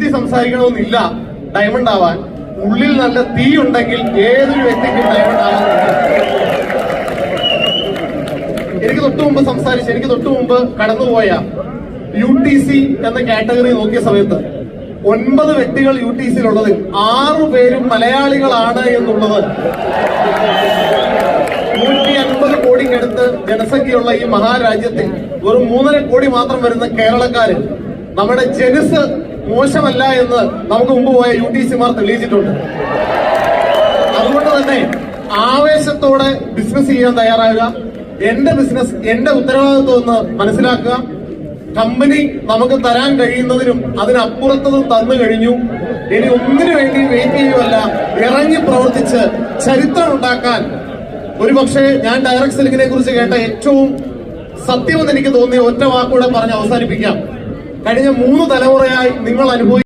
നീട്ടി സംസാരിക്കണമെന്നില്ല ഡയമണ്ട് ആവാൻ. ഉള്ളിൽ നല്ല തീ ഉണ്ടെങ്കിൽ ഏതൊരു വ്യക്തിക്കും ഡയമണ്ട് ആവാൻ. എനിക്ക് തൊട്ടു മുമ്പ് കടന്നുപോയ UTC എന്ന കാറ്റഗറി നോക്കിയ സമയത്ത് 9 വ്യക്തികൾ UTCയിലുള്ളതിൽ 6 പേരും മലയാളികളാണ് എന്നുള്ളത് 150 കോടിക്കടുത്ത് ജനസംഖ്യയുള്ള ഈ മഹാരാജ്യത്തിൽ വെറും 3.5 കോടി മാത്രം വരുന്ന കേരളക്കാര് നമ്മുടെ ജനസ് മോശമല്ല എന്ന് നമുക്ക് മുമ്പ് പോയ UTCമാർ തെളിയിച്ചിട്ടുണ്ട്. അതുകൊണ്ട് തന്നെ ആവേശത്തോടെ ബിസിനസ് ചെയ്യാൻ തയ്യാറാകുക. എന്റെ ബിസിനസ് എന്റെ ഉത്തരവാദിത്വം എന്ന് മനസ്സിലാക്കുക. കമ്പനി നമുക്ക് തരാൻ കഴിയുന്നതിനും അതിനപ്പുറത്തതും തന്നു കഴിഞ്ഞു. ഇനി ഒന്നിനു വേണ്ടി വെയിറ്റ് ചെയ്യുകയല്ല, ഇറങ്ങി പ്രവർത്തിച്ച് ചരിത്രം ഉണ്ടാക്കാൻ. ഒരുപക്ഷെ ഞാൻ ഡയറക്ട് സെല്ലിങ്ങിനെ കുറിച്ച് കേട്ട ഏറ്റവും സത്യമെന്ന് എനിക്ക് തോന്നിയ ഒറ്റ വാക്കൂടെ പറഞ്ഞ് അവസാനിപ്പിക്കാം. കഴിഞ്ഞ 3 തലമുറയായി നിങ്ങൾ